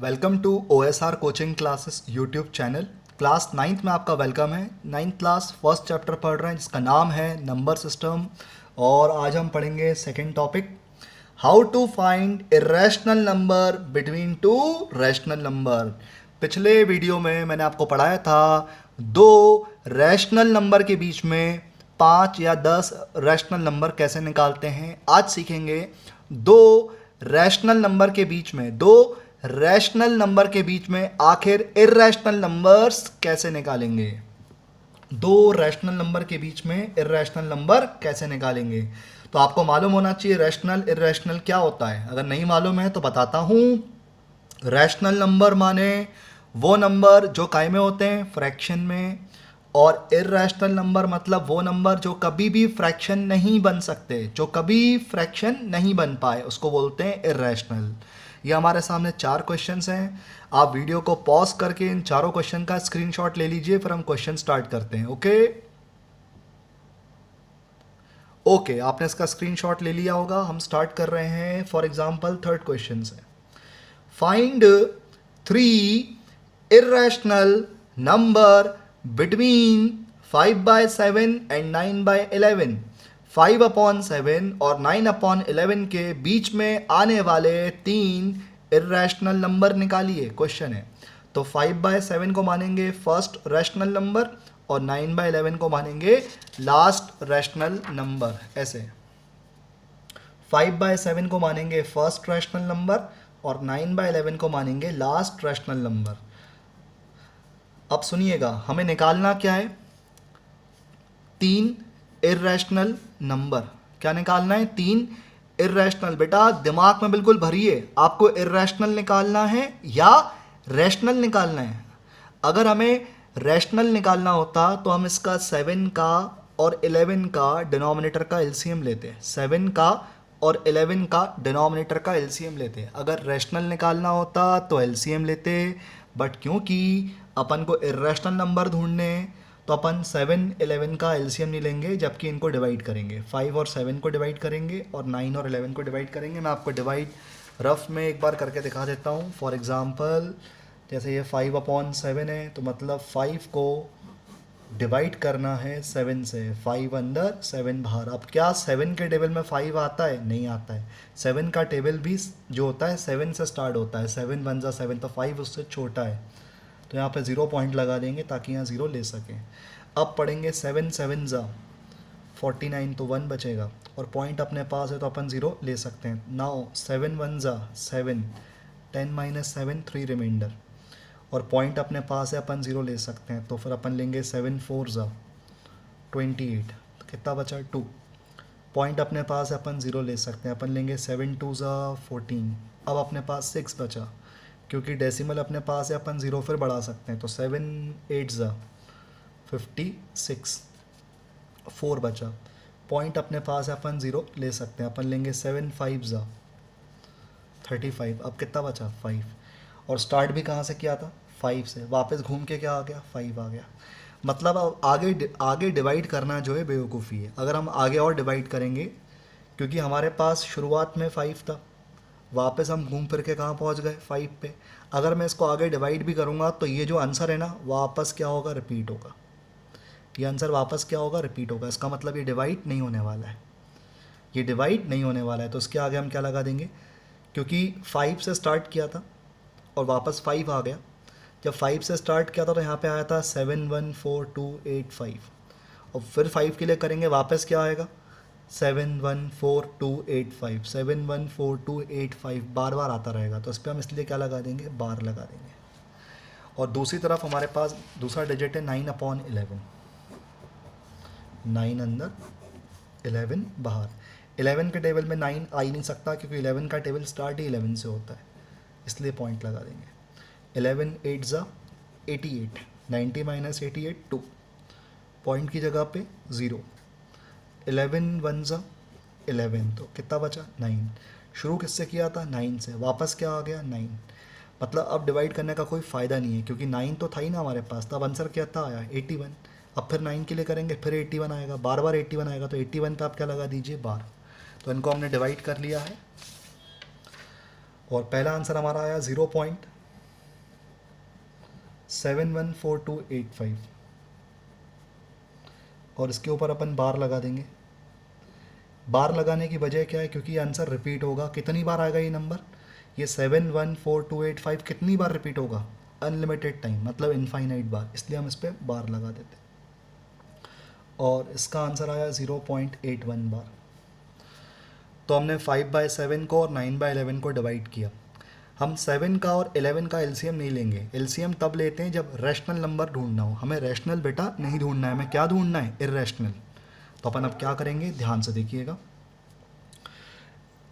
Welcome to OSR coaching classes YouTube channel. Class ninth में आपका welcome है। Ninth class first chapter पढ़ रहे हैं जिसका नाम है नंबर सिस्टम। और आज हम पढ़ेंगे second topic, how to find irrational number between two rational number. पिछले वीडियो में मैंने आपको पढ़ाया था दो रैशनल नंबर के बीच में 5 या 10 रैशनल नंबर कैसे निकालते हैं। आज सीखेंगे दो रैशनल नंबर के बीच में, दो रैशनल नंबर के बीच में आखिर इर्रेशनल नंबर्स कैसे निकालेंगे। दो रैशनल नंबर के बीच में इर्रेशनल नंबर कैसे निकालेंगे। तो आपको मालूम होना चाहिए रैशनल इर्रेशनल क्या होता है। अगर नहीं मालूम है तो बताता हूं। रैशनल नंबर माने वो नंबर जो काय में होते हैं, फ्रैक्शन में। और इर्रेशनल नंबर मतलब वो नंबर जो कभी भी फ्रैक्शन नहीं बन सकते, जो कभी फ्रैक्शन नहीं बन पाए, उसको बोलते हैं इर्रेशनल। ये हमारे सामने 4 क्वेश्चंस हैं। आप वीडियो को पॉज करके इन चारों क्वेश्चन का स्क्रीनशॉट ले लीजिए, फिर हम क्वेश्चन स्टार्ट करते हैं। ओके, आपने इसका स्क्रीनशॉट ले लिया होगा। हम स्टार्ट कर रहे हैं। फॉर एग्जांपल थर्ड क्वेश्चन से, find 3 irrational number between 5/7 and 9/11। 5/7 और 9/11 के बीच में आने वाले 3 irrational नंबर निकालिए, क्वेश्चन है। तो 5/7 को मानेंगे फर्स्ट रैशनल नंबर और 9/11 को मानेंगे लास्ट रैशनल नंबर। ऐसे 5/7 को मानेंगे फर्स्ट रैशनल नंबर और 9/11 को मानेंगे लास्ट रैशनल नंबर। अब सुनिएगा, हमें निकालना क्या है, 3 इर्रेशनल नंबर। क्या निकालना है? 3 इर्रेशनल। बेटा दिमाग में बिल्कुल भरिए, आपको इर्रेशनल निकालना है या रैशनल निकालना है। अगर हमें रैशनल निकालना होता तो हम इसका 7 का और 11 का डिनोमिनेटर का एलसीएम लेते। 7 का और 11 का डिनोमिनेटर का एलसीएम लेते। अगर रैशनल निकालना होता तो एलसीएम लेते, बट क्योंकि अपन को इर्रेशनल नंबर ढूंढने तो अपन 7 11 का एलसीएम नहीं लेंगे, जबकि इनको डिवाइड करेंगे। 5 और 7 को डिवाइड करेंगे और 9 और 11 को डिवाइड करेंगे। मैं आपको डिवाइड रफ में एक बार करके दिखा देता हूँ। फॉर एग्जांपल जैसे ये 5/7 है, तो मतलब 5 को डिवाइड करना है 7 से। 5 अंदर 7 बाहर। अब क्या 7 के टेबल में 5 आता है? नहीं आता है। 7 का टेबल भी जो होता है 7 से स्टार्ट होता है। 7 1 जा 7, तो 5 उससे छोटा है, तो यहाँ पे 0 पॉइंट लगा देंगे ताकि यहाँ 0 ले सकें। अब पढ़ेंगे 7 7 जा 49, तो 1 बचेगा और पॉइंट अपने पास है तो अपन 0 ले सकते हैं। नाउ 7 1 जा 7, 10 - 7 3 रिमाइंडर, और पॉइंट अपने पास है अपन 0 ले सकते हैं। तो फिर अपन लेंगे 7 4 जा 28, तो कितना बचा? 2। पॉइंट अपने पास है अपन 0 ले सकते हैं। अपन लेंगे 7 2 जा 14। अब अपने पास 6 बचा, क्योंकि डेसिमल अपने पास है अपन 0 फिर बढ़ा सकते हैं। तो 7 8 जा 56, 4 बचा। पॉइंट अपने पास है अपन 0 ले सकते हैं। अपन लेंगे 7 5 जा 35। अब कितना बचा? 5। और स्टार्ट भी कहाँ से किया था? 5 से। वापस घूम के क्या आ गया? 5 आ गया। मतलब अब आगे डिवाइड करना जो है बेवकूफ़ी है। अगर हम आगे और डिवाइड करेंगे, क्योंकि हमारे पास शुरुआत में 5 था, वापस हम घूम फिर के कहाँ पहुँच गए? 5 पे। अगर मैं इसको आगे डिवाइड भी करूँगा तो ये जो आंसर है ना, वापस क्या होगा? रिपीट होगा। ये आंसर वापस क्या होगा? रिपीट होगा। इसका मतलब ये डिवाइड नहीं होने वाला है, ये डिवाइड नहीं होने वाला है। तो इसके आगे हम क्या लगा देंगे? क्योंकि 5 से स्टार्ट किया था और वापस 5 आ गया। जब 5 से स्टार्ट किया था तो यहाँ पे आया था 7 1 4 2 8 5, और फिर 5 के लिए करेंगे, वापस क्या आएगा? 7 1 4 2 8 5, 7 1 4 2 8 5, बार बार आता रहेगा। तो इस पर हम इसलिए क्या लगा देंगे? बार लगा देंगे। और दूसरी तरफ हमारे पास दूसरा डिजिट है 9/11। 9 अंदर 11 बाहर। 11 के टेबल में 9 आ ही नहीं सकता, क्योंकि 11 का टेबल स्टार्ट ही 11 से होता है, इसलिए पॉइंट लगा देंगे। 11 8 जा 88, 90 - 88 2, पॉइंट की जगह पे 0। 11 1 जा 11, तो कितना बचा? 9। शुरू किससे किया था? 9 से। वापस क्या आ गया? 9। मतलब अब डिवाइड करने का कोई फ़ायदा नहीं है, क्योंकि 9 तो था ही ना हमारे पास। तब आंसर क्या था? आया 81। अब फिर 9 के लिए करेंगे, फिर 81 आएगा, बार बार 81 आएगा। तो 81 पे आप क्या लगा दीजिए? बार। तो इनको हमने डिवाइड कर लिया है और पहला आंसर हमारा आया 0 पॉइंट 714285 और इसके ऊपर अपन बार लगा देंगे। बार लगाने की वजह क्या है, क्योंकि ये आंसर रिपीट होगा। कितनी बार आएगा ये नंबर, ये 714285 कितनी बार रिपीट होगा, अनलिमिटेड टाइम, मतलब इनफाइनाइट बार, इसलिए हम इस पर बार लगा देते हैं। और इसका आंसर आया 0.81 बार। तो हमने 5/7 को और 9/11 को डिवाइड किया। हम 7 का और 11 का एलसीएम नहीं लेंगे, एलसीएम तब लेते हैं जब रैशनल नंबर ढूंढना हो। हमें रैशनल बेटा नहीं ढूंढना है, हमें क्या ढूंढना है, इर्रेशनल। तो अपन अब क्या करेंगे, ध्यान से देखिएगा।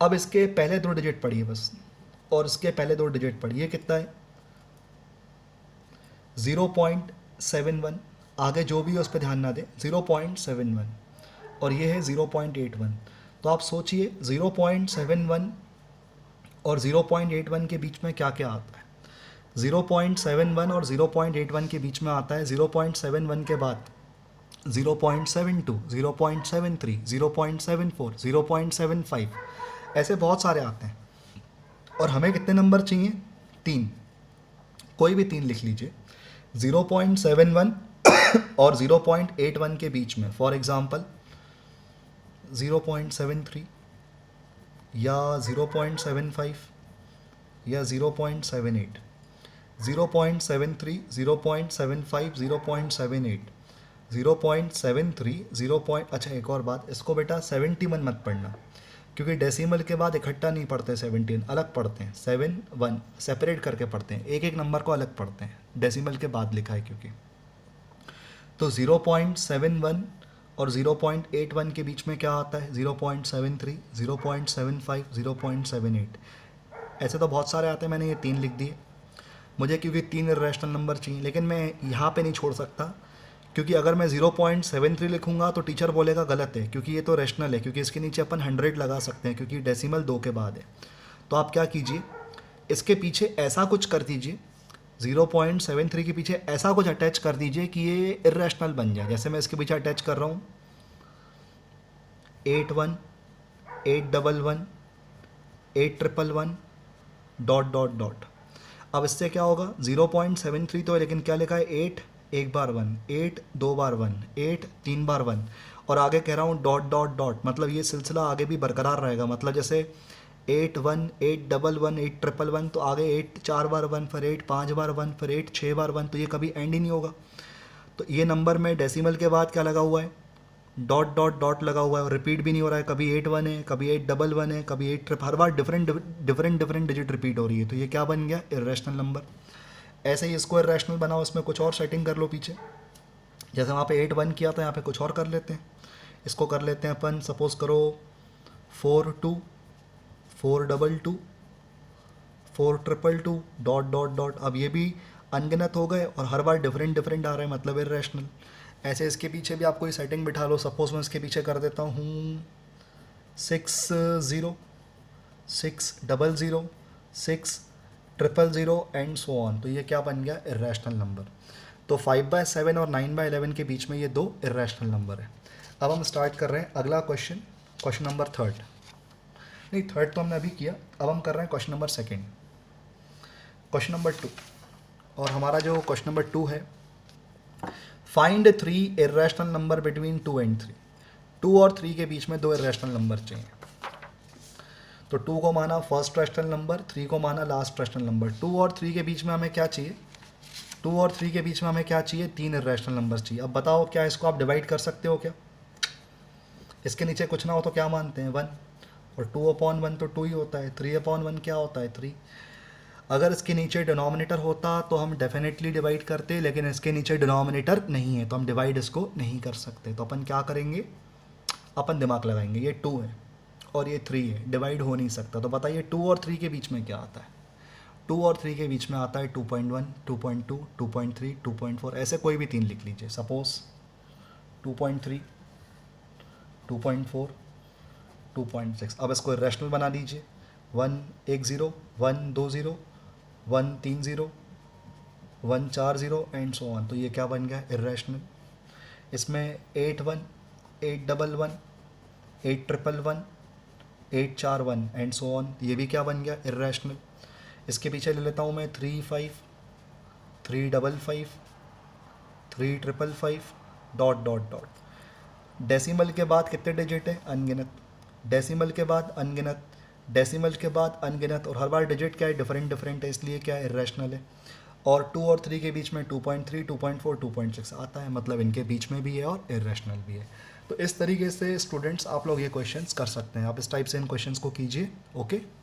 अब इसके पहले 2 डिजिट पढ़िए बस, और इसके पहले 2 डिजिट पढ़िए, कितना है 0.71। आगे जो भी है उस पर ध्यान ना दें, 0.71, और ये है 0.81। तो आप सोचिए 0.71 और 0.81 के बीच में क्या क्या आता है। 0.71 और 0.81 के बीच में आता है 0.71 के बाद 0.72, 0.73, 0.74, 0.75, ऐसे बहुत सारे आते हैं। और हमें कितने नंबर चाहिए, 3, कोई भी 3 लिख लीजिए। 0.71 और 0.81 के बीच में, फॉर एग्जांपल 0.73 या 0.75 या 0.78, 0.73, 0.75, 0.78, 0.73, 0. अच्छा एक और बात, इसको बेटा 71 मत पढ़ना, क्योंकि डेसिमल के बाद इकट्ठा नहीं पढ़ते, 17 अलग पढ़ते हैं, 7 1 सेपरेट करके पढ़ते हैं, एक एक नंबर को अलग पढ़ते हैं, डेसिमल के बाद लिखा है क्योंकि। तो 0.71 और 0.81 के बीच में क्या आता है, 0.73, 0.75, 0.78, ऐसे तो बहुत सारे आते हैं, मैंने ये 3 लिख दिए। मुझे क्योंकि 3 इर्रेशनल नंबर चाहिए, लेकिन मैं यहाँ पे नहीं छोड़ सकता, क्योंकि अगर मैं 0.73 लिखूंगा तो टीचर बोलेगा गलत है, क्योंकि ये तो रेशनल है, क्योंकि इसके नीचे अपन 100 लगा सकते हैं, क्योंकि डेसिमल 2 के बाद है। तो आप क्या कीजिए, इसके पीछे ऐसा कुछ कर दीजिए, 0.73 के पीछे ऐसा कुछ अटैच कर दीजिए कि ये इर्रेशनल बन जाए। जैसे मैं इसके पीछे अटैच कर रहा हूँ 81, 811, 811, डॉट डॉट डॉट। अब इससे क्या होगा, 0.73 तो है, लेकिन क्या लिखा है, 8 एक बार 1, 8 2 बार 1, 8 3 बार 1, और आगे कह रहा हूँ डॉट डॉट डॉट, मतलब ये सिलसिला आगे भी बरकरार रहेगा। मतलब जैसे 8 1, 8 डबल 1, 8 ट्रिपल 1, तो आगे 8 4 बार 1, फिर 8 5 बार 1, फिर 8 6 बार 1, तो ये कभी एंड ही नहीं होगा। तो ये नंबर में डेसिमल के बाद क्या लगा हुआ है, डॉट डॉट डॉट लगा हुआ है, और रिपीट भी नहीं हो रहा है, कभी 8 1 है, कभी 8 डबल 1 है, कभी 8 ट्रिप, हर बार डिफरेंट डिजिट रिपीट हो रही है। तो ये क्या बन गया, इर्रेशनल नंबर। ऐसे ही इसको इर्रेशनल बनाओ, इसमें कुछ और सेटिंग कर लो पीछे, जैसे वहाँ पे 8 1 किया था, यहाँ पे कुछ और कर लेते हैं। इसको कर लेते हैं अपन, सपोज करो 4 2, 4 2 2, 4 ट्रिपल 2, डॉट डॉट डॉट। अब ये भी अनगिनत हो गए और हर बार डिफरेंट आ रहे हैं, मतलब इर्रेशनल। ऐसे इसके पीछे भी आप कोई सेटिंग बिठा लो, सपोज मैं इसके पीछे कर देता हूँ 6 0, 6 0 0, 6 0 0 एंड सो ऑन। तो ये क्या बन गया, इर्रेशनल नंबर। तो 5/7 और 9/11 के बीच में ये 2 इर्रेशनल नंबर है। अब हम स्टार्ट कर रहे हैं अगला क्वेश्चन, क्वेश्चन नंबर 3, नहीं 3 तो हमने अभी किया। अब हम कर रहे हैं क्वेश्चन नंबर 2, क्वेश्चन नंबर 2। और हमारा जो क्वेश्चन नंबर 2 है, find 3 irrational number between 2 and 3। 2 और 3 के बीच में 2 इर्रेशनल नंबर चाहिए। तो 2 को माना फर्स्ट रैशनल नंबर, 3 को माना लास्ट रैशनल नंबर। 2 और 3 के बीच में हमें क्या चाहिए, 2 और 3 के बीच में हमें क्या चाहिए, 3 इर्रेशनल नंबर चाहिए। अब बताओ क्या इसको आप डिवाइड कर सकते हो क्या, इसके नीचे कुछ ना हो तो क्या मानते हैं 1, और 2/1 तो 2 ही होता है, 3/1 क्या होता है 3। अगर इसके नीचे डिनोमिनेटर होता तो हम डेफिनेटली डिवाइड करते, लेकिन इसके नीचे डिनोमिनेटर नहीं है तो हम डिवाइड इसको नहीं कर सकते। तो अपन क्या करेंगे, अपन दिमाग लगाएंगे, ये 2 है और ये 3 है, डिवाइड हो नहीं सकता। तो बताइए 2 और 3 के बीच में क्या आता है, 2 और 3 के बीच में आता है 2.1, 2.2, 2.3, 2.4, ऐसे कोई भी 3 लिख लीजिए। सपोज 2.3, 2.4, 2.6। अब इसको इर्रेशनल बना लीजिए, 1 1 0, 1 2 0, 1 3 0, 1 4 0 एंड सो ऑन। तो ये क्या बन गया, इर्रेशनल। इसमें 8 1, 8 double 1, 8 triple 1, 8 4 1 and so on, ये भी क्या बन गया, इर्रेशनल। इसके पीछे ले लेता हूँ मैं 3 5, 355, 3555, डॉट डॉट डॉट। डेसिमल के बाद कितने डिजिट है? अनगिनत। डेसिमल के बाद अनगिनत, डेसिमल के बाद अनगिनत, और हर बार डिजिट क्या है? डिफरेंट डिफरेंट है, इसलिए क्या है? इरेशनल है। और 2 और 3 के बीच में 2.3, 2.4, 2.6 आता है, मतलब इनके बीच में भी है और इरेशनल भी है। तो इस तरीके से स्टूडेंट्स आप लोग ये क्वेश्चंस कर सकते हैं। आप इस टाइप से इन क्वेश्चंस को कीजिए। ओके।